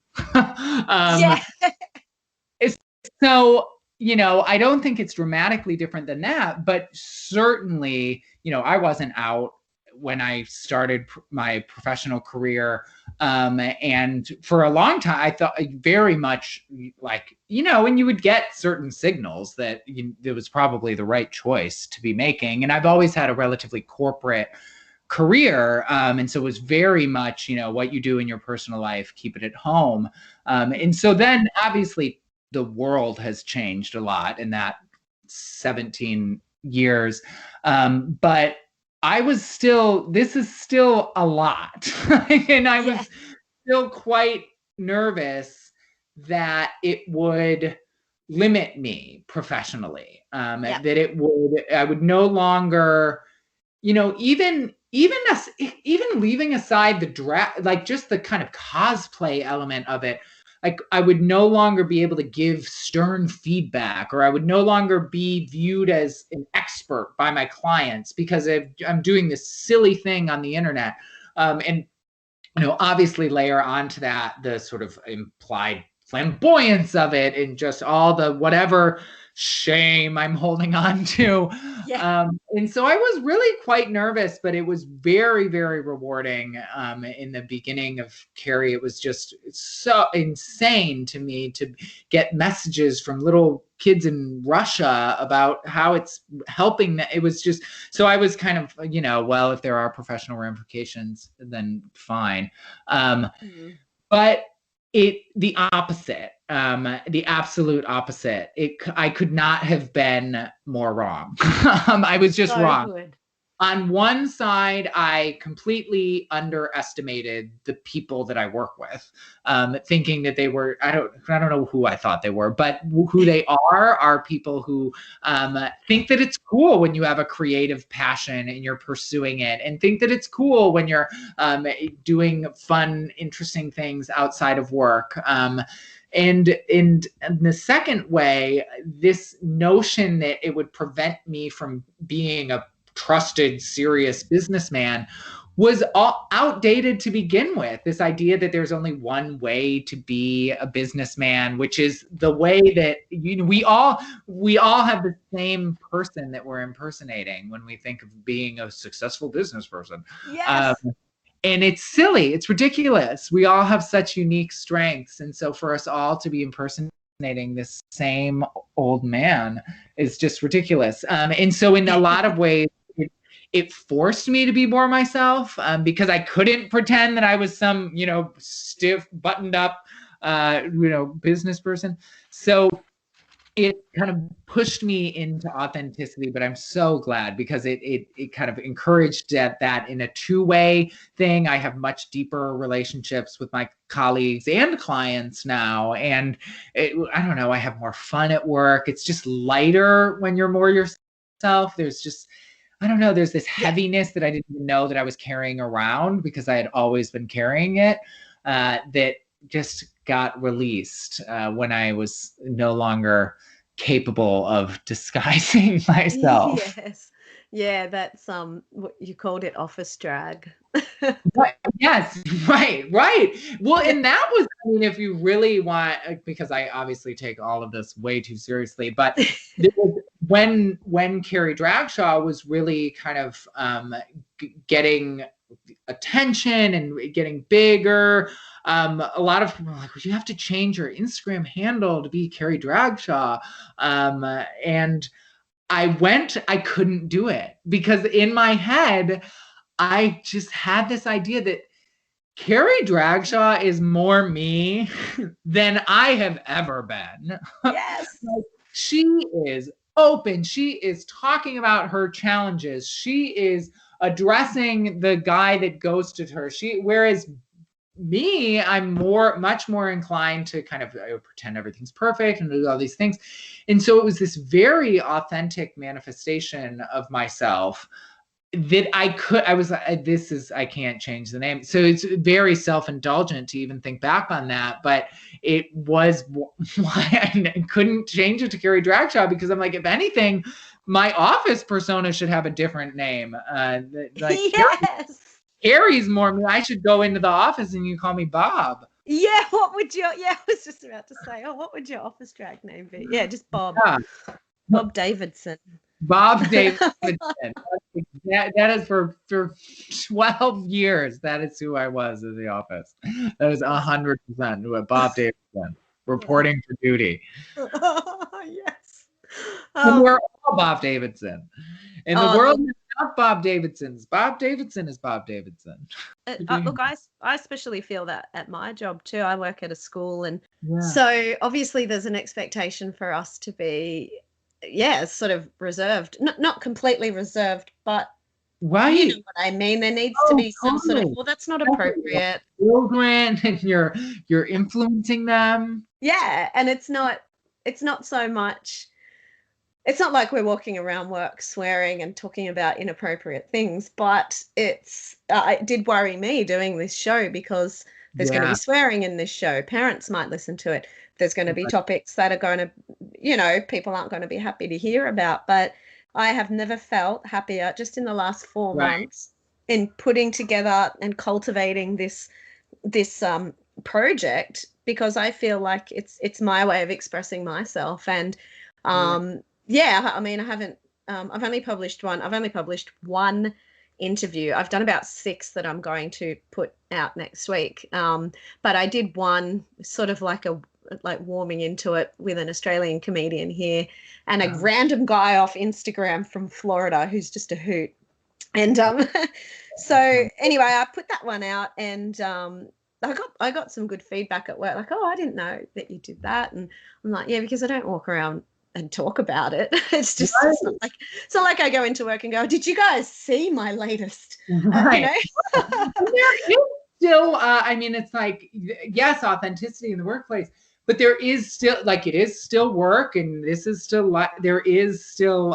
S2: So, I don't think it's dramatically different than that, but certainly, I wasn't out when I started my professional career. And for a long time, I thought very much like, and you would get certain signals that it was probably the right choice to be making. And I've always had a relatively corporate career. And so it was very much, what you do in your personal life, keep it at home. And so then obviously the world has changed a lot in that 17 years. But this is still a lot. And I was still quite nervous that it would limit me professionally, that I would no longer, even leaving aside the draft, like just the kind of cosplay element of it, like I would no longer be able to give stern feedback, or I would no longer be viewed as an expert by my clients because I'm doing this silly thing on the internet. And, obviously layer onto that the sort of implied flamboyance of it and just all the whatever shame I'm holding on to. And so I was really quite nervous, but it was very, very rewarding. In the beginning of Carrie, it was just so insane to me to get messages from little kids in Russia about how it's helping them. It was just, so I was kind of, well, if there are professional ramifications, then fine. But the opposite, the absolute opposite. I could not have been more wrong. I was just wrong.
S3: Good.
S2: On one side, I completely underestimated the people that I work with, thinking that they were, I don't know who I thought they were, but who they are people who think that it's cool when you have a creative passion and you're pursuing it, and think that it's cool when you're doing fun, interesting things outside of work. And in the second way, this notion that it would prevent me from being a trusted, serious businessman was all outdated to begin with. This idea that there's only one way to be a businessman, which is the way that we all have the same person that we're impersonating when we think of being a successful business person.
S3: Yes.
S2: And it's silly. It's ridiculous. We all have such unique strengths. And so for us all to be impersonating this same old man is just ridiculous. And so in a lot of ways, it forced me to be more myself, because I couldn't pretend that I was some, stiff, buttoned up, business person. So it kind of pushed me into authenticity, but I'm so glad because it kind of encouraged that in a two-way thing. I have much deeper relationships with my colleagues and clients now. And I don't know, I have more fun at work. It's just lighter when you're more yourself. There's just, I don't know, there's this heaviness that I didn't even know that I was carrying around because I had always been carrying it, that just got released when I was no longer capable of disguising myself.
S3: Yes. Yeah, that's what you called it, office drag.
S2: Right. Yes, right. Well, and that was, if you really want, because I obviously take all of this way too seriously, but when Carrie Dragshaw was really kind of getting attention and getting bigger, a lot of people were like, well, you have to change your Instagram handle to be Carrie Dragshaw. And I couldn't do it because in my head, I just had this idea that Carrie Dragshaw is more me than I have ever been.
S3: Yes.
S2: She is open. She is talking about her challenges. She is addressing the guy that ghosted her. Whereas me, I'm much more inclined to kind of pretend everything's perfect and do all these things. And so it was this very authentic manifestation of myself that I can't change the name. So it's very self-indulgent to even think back on that, but it was why I couldn't change it to Carrie Dragshaw, because I'm like, if anything, my office persona should have a different name.
S3: Yes.
S2: Carrie's more me. I should go into the office and you call me Bob.
S3: Yeah, I was just about to say, what would your office drag name be? Yeah, just Bob.
S2: Yeah.
S3: Bob Davidson.
S2: Bob Davidson. That is for 12 years. That is who I was in the office. That is 100% what Bob Davidson, reporting for duty.
S3: Yes.
S2: And we're all Bob Davidson. In the
S3: Oh,
S2: world
S3: look.
S2: is not Bob Davidson's. Bob Davidson is Bob Davidson.
S3: Look, I especially feel that at my job too. I work at a school, and
S2: Yeah.
S3: so obviously there's an expectation for us to be, sort of reserved, not completely reserved, but
S2: Right.
S3: you know what I mean. There needs to be some sort of, well, that's not appropriate.
S2: Children, and you're influencing them.
S3: Yeah, and it's not so much. It's not like we're walking around work swearing and talking about inappropriate things, but it did worry me doing this show because there's going to
S2: Yeah.
S3: be swearing in this show. Parents might listen to it. There's going to be topics that are going to, people aren't going to be happy to hear about. But I have never felt happier just in the last 4
S2: Right.
S3: months in putting together and cultivating this project, because I feel like it's my way of expressing myself. And I mean, I've only published one. I've only published one interview. I've done about 6 that I'm going to put out next week. But I did one sort of like warming into it with an Australian comedian here and a random guy off Instagram from Florida who's just a hoot. And so anyway, I put that one out, and I got some good feedback at work, like, oh, I didn't know that you did that. And I'm like, yeah, because I don't walk around and talk about it. It's just it's not like I go into work and go, did you guys see my latest?
S2: Right. There is still, I mean, it's like, yes, authenticity in the workplace, but there is still, like, it is still work, and this is still, there is still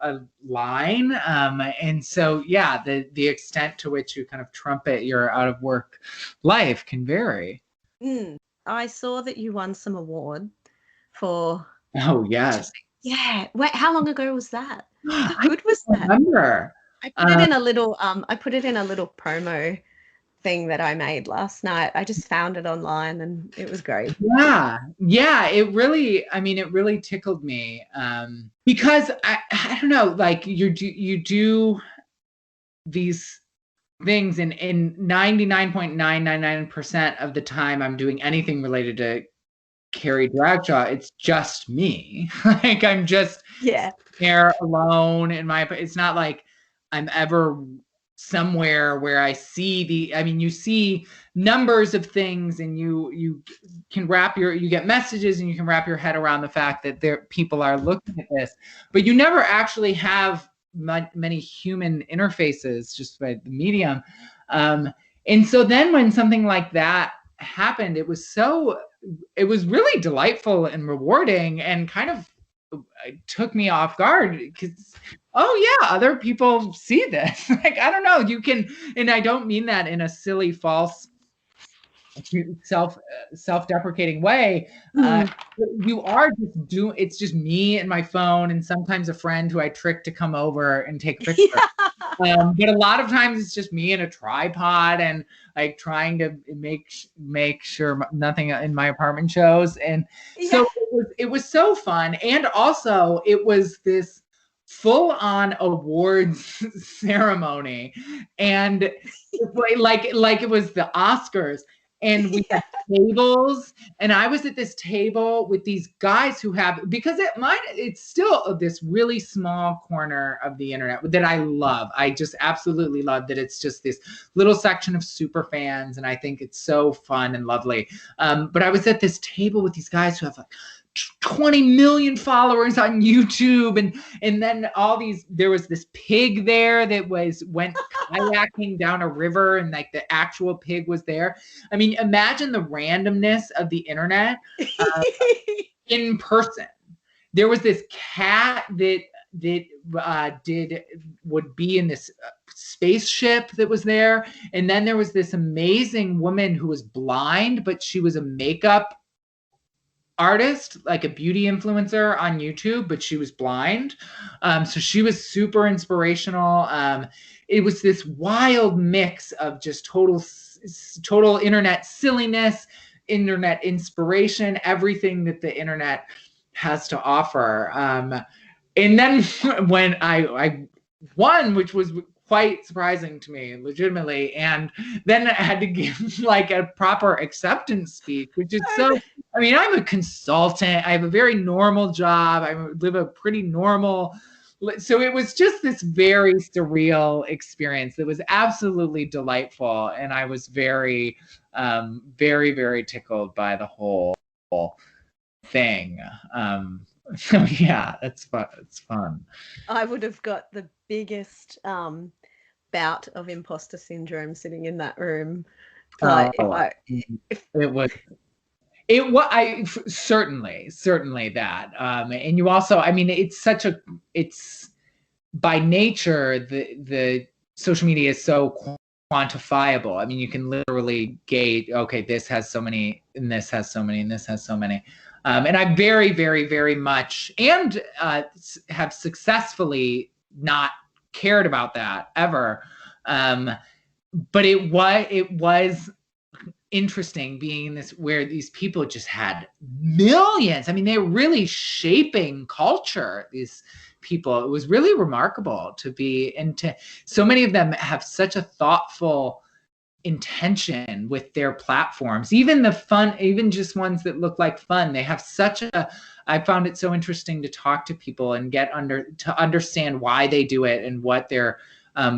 S2: a line. And so, yeah, the extent to which you kind of trumpet your out of work life can vary.
S3: I saw that you won some award for.
S2: Oh, yes.
S3: Yeah. Wait, how long ago was that? How good was that?
S2: Remember.
S3: I put it in a little promo thing that I made last night. I just found it online and it was great.
S2: Yeah, it really tickled me, because I don't know, like, you do these things, and in 99.999% of the time I'm doing anything related to Carrie Bradshaw, it's just me. Like, I'm just there alone in my, it's not like I'm ever somewhere where I see you see numbers of things, and you can you get messages, and you can wrap your head around the fact that people are looking at this, but you never actually have many human interfaces just by the medium. And so then when something like that happened, it was really delightful and rewarding, and kind of took me off guard, because other people see this. Like, I don't know, you can, and I don't mean that in a silly, false, self-deprecating way. You are just doing, it's just me and my phone, and sometimes a friend who I trick to come over and take a picture. But a lot of times it's just me and a tripod, and like trying to make sure nothing in my apartment shows. And so it was so fun. And also it was this full-on awards ceremony, and like it was the Oscars. And we had tables, and I was at this table with these guys who have, because it's still this really small corner of the internet that I love. I just absolutely love that it's just this little section of super fans, and I think it's so fun and lovely. But I was at this table with these guys who have like 20 million followers on YouTube, and then there was this pig there that went kayaking down a river, and like the actual pig was there. I mean, imagine the randomness of the internet in person. There was this cat that would be in this spaceship that was there, and then there was this amazing woman who was blind, but she was a makeup artist, like a beauty influencer on YouTube, but she was blind. So she was super inspirational. It was this wild mix of just total internet silliness, internet inspiration, everything that the internet has to offer. and then when I won, which was quite surprising to me, legitimately, and then I had to give like a proper acceptance speech, which is so. I mean, I'm a consultant. I have a very normal job. I live a pretty normal. So it was just this very surreal experience that was absolutely delightful, and I was very, very, very tickled by the whole thing. So yeah, that's fun. It's fun.
S3: I would have got the biggest bout of imposter syndrome sitting in that room. Like
S2: it was. It was certainly that, and you also, I mean, it's by nature the social media is so quantifiable. I mean, you can literally gauge, okay, this has so many, and this has so many, and this has so many, and I very, very, very much and have successfully not cared about that ever, but it was interesting being in this where these people just had millions. I mean, they were really shaping culture, these people. It was really remarkable to be, and to so many of them have such a thoughtful intention with their platforms, even the fun, even just ones that look like fun. They have such a, I found it so interesting to talk to people and to understand why they do it and what their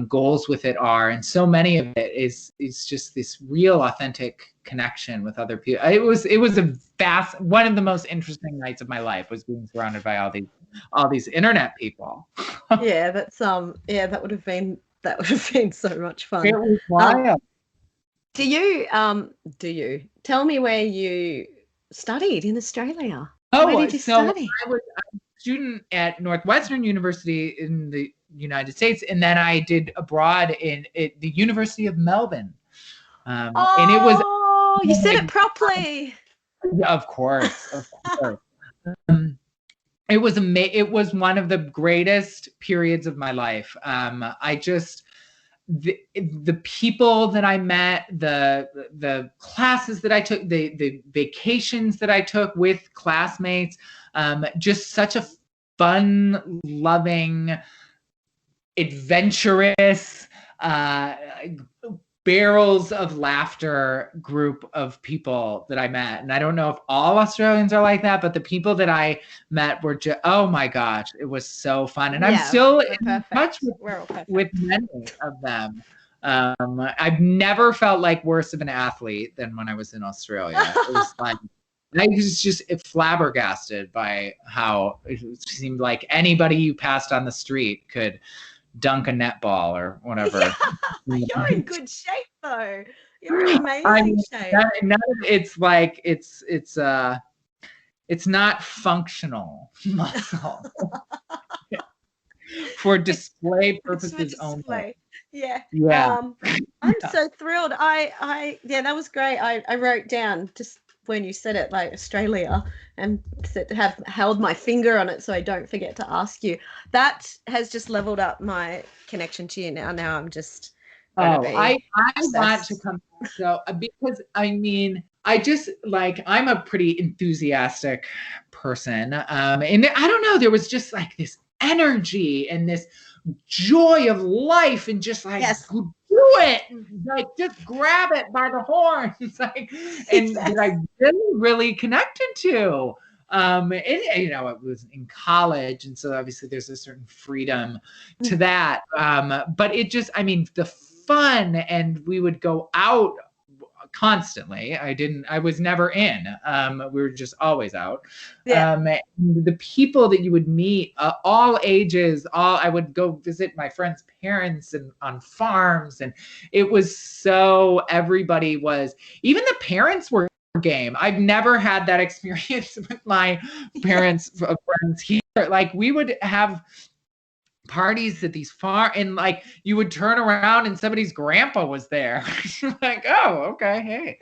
S2: goals with it are. And so many of it is just this real authentic connection with other people. It was a vast, one of the most interesting nights of my life was being surrounded by all these internet people.
S3: Yeah, that's that would have been so much fun.
S2: It was wild.
S3: Do you tell me where you studied in Australia? Where did you study?
S2: I was a student at Northwestern University in the United States, and then I did abroad at the University of Melbourne. And it was.
S3: Oh, you said it properly.
S2: Of course. It was one of the greatest periods of my life. The people that I met, the classes that I took, the vacations that I took with classmates, just such a fun, loving, adventurous, barrels of laughter group of people that I met. And I don't know if all Australians are like that, but the people that I met were just, oh my gosh, it was so fun. And I'm still in touch with many of them. I've never felt like worse of an athlete than when I was in Australia. It was like, I was just flabbergasted by how it seemed like anybody you passed on the street could dunk a netball or whatever.
S3: Yeah, you're in good shape though. You're in amazing shape.
S2: It's like it's not functional muscle for display purposes only.
S3: Yeah.
S2: Yeah.
S3: I'm so thrilled. Yeah, that was great. I wrote down just when you said it, like Australia, and have held my finger on it so I don't forget to ask you. That has just leveled up my connection to you now. Now I'm just
S2: I want to come back, so because I mean, I'm a pretty enthusiastic person, and I don't know, there was just like this energy and this joy of life, and just like do it, like just grab it by the horns, like, and that I really connected to. And you know, it was in college, and so obviously there's a certain freedom to that. But it just, I mean, the fun, and we would go out constantly. I was never in. We were just always out. The people that you would meet, all ages, I would go visit my friends' parents and on farms, and it was so, everybody was, even the parents were game. I've never had that experience with my parents' friends here. Like, we would have parties at these and like you would turn around and somebody's grandpa was there. Like, oh, okay, hey.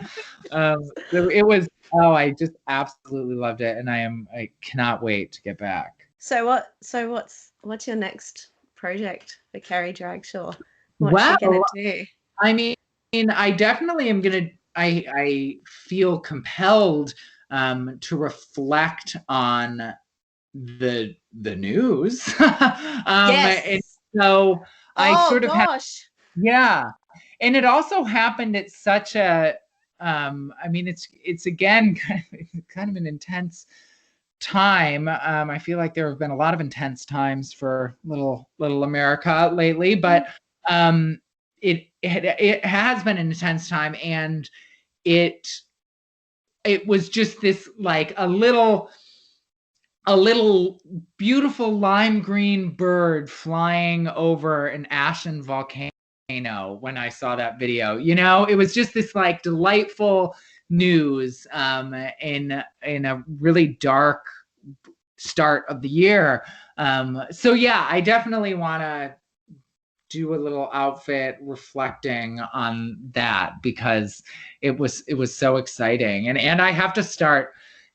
S2: So it was, I just absolutely loved it, and I cannot wait to get back.
S3: So what's your next project for Carrie Dragshaw? What's she gonna do?
S2: I mean, I definitely am gonna, I feel compelled to reflect on the news. And
S3: Yes.
S2: so I
S3: Oh
S2: sort of had,
S3: gosh.
S2: yeah. And it also happened at such a, I mean, it's again kind of an intense time. I feel like there have been a lot of intense times for little America lately, but it has been an intense time, and it was just this like a little beautiful lime green bird flying over an ashen volcano when I saw that video. You know, it was just this like delightful news in a really dark start of the year. So yeah, I definitely want to do a little outfit reflecting on that, because it was so exciting. And I have to start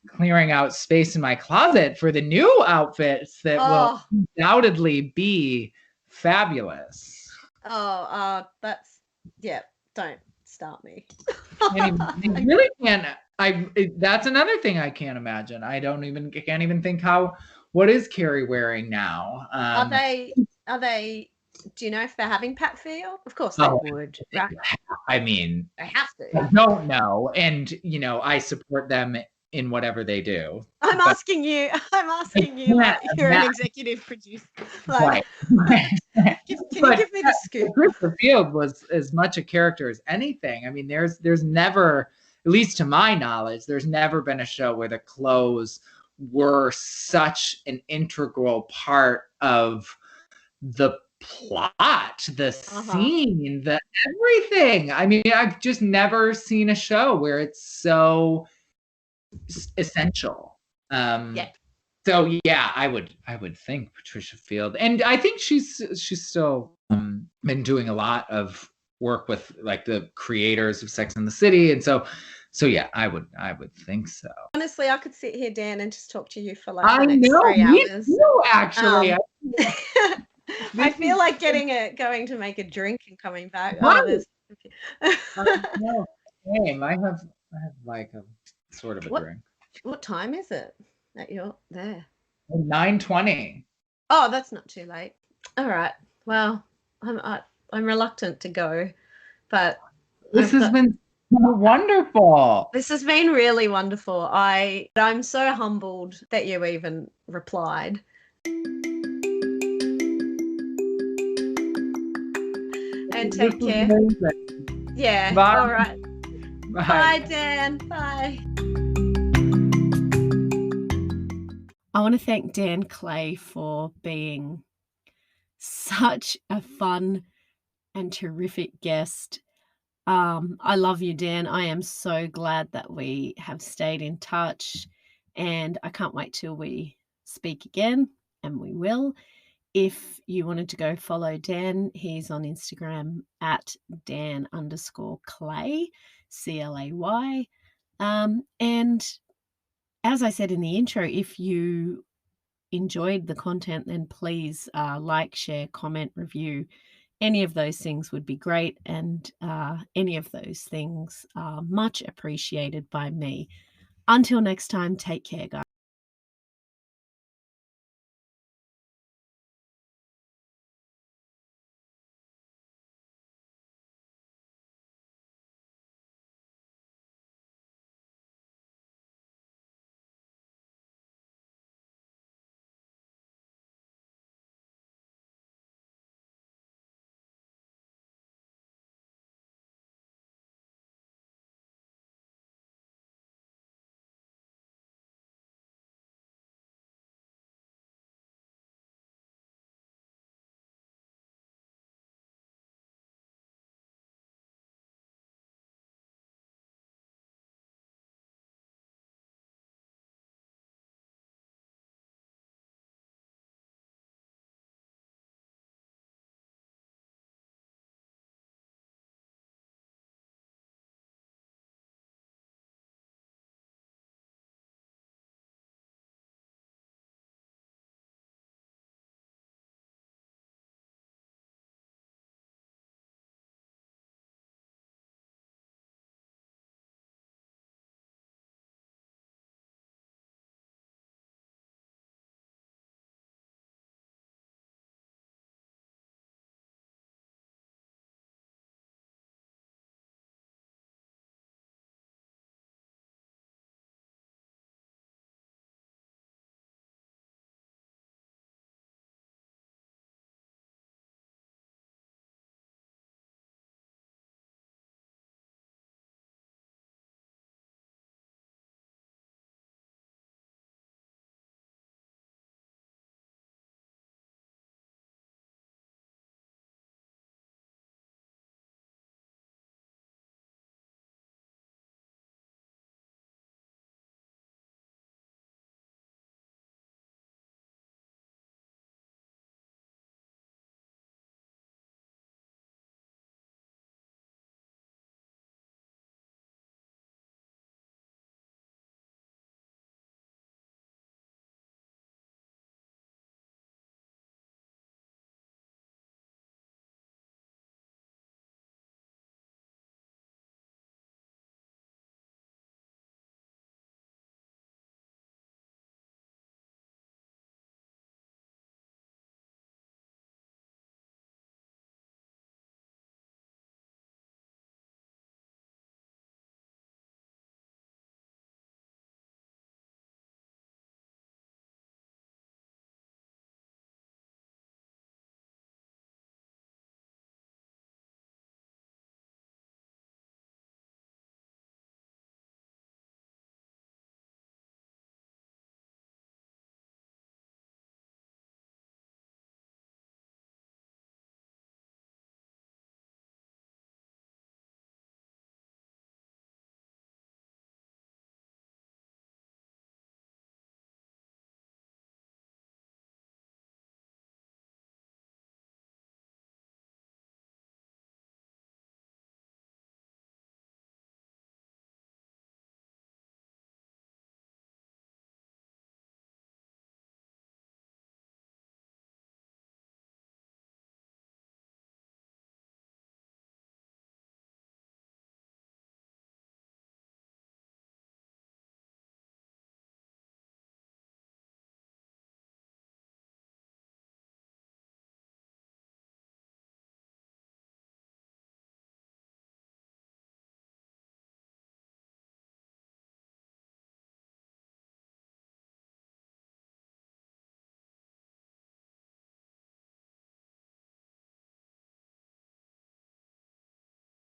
S2: clearing out space in my closet for the new outfits that will undoubtedly be fabulous.
S3: That's, yeah, don't start me.
S2: I really can't. That's another thing I can't imagine. I can't even think what is Carrie wearing now?
S3: Are they, do you know if they're having Pat Field? Of course they would, right?
S2: I mean,
S3: They have
S2: I
S3: to.
S2: don't know. And, you know, I support them in whatever they do.
S3: I'm asking you like you're an executive producer. Like,
S2: Right.
S3: can you give me the scoop?
S2: Patricia Field was as much a character as anything. I mean, there's never, at least to my knowledge, there's never been a show where the clothes were such an integral part of the plot, the scene, the everything. I mean, I've just never seen a show where it's so essential. So yeah, I would think Patricia Field, and I think she's still been doing a lot of work with like the creators of Sex and the City, and so yeah, I would think so.
S3: Honestly, I could sit here, Dan, and just talk to you for like
S2: the
S3: next 3 hours.
S2: Actually,
S3: I feel like going to make a drink and coming back.
S2: No, same. I have like a sort of a drink.
S3: What time is it that you're there?
S2: 9:20.
S3: Oh, that's not too late. All right. Well, I'm reluctant to go, but
S2: this has been wonderful.
S3: This has been really wonderful. I'm so humbled that you even replied. And take care. Yeah.
S2: Bye.
S3: All right. Bye, Dan. Bye.
S1: I want to thank Dan Clay for being such a fun and terrific guest. I love you, Dan. I am so glad that we have stayed in touch, and I can't wait till we speak again, and we will. If you wanted to go follow Dan, he's on Instagram at Dan_Clay, CLAY. And as I said in the intro, if you enjoyed the content, then please like, share, comment, review. Any of those things would be great, and any of those things are much appreciated by me. Until next time, take care, guys.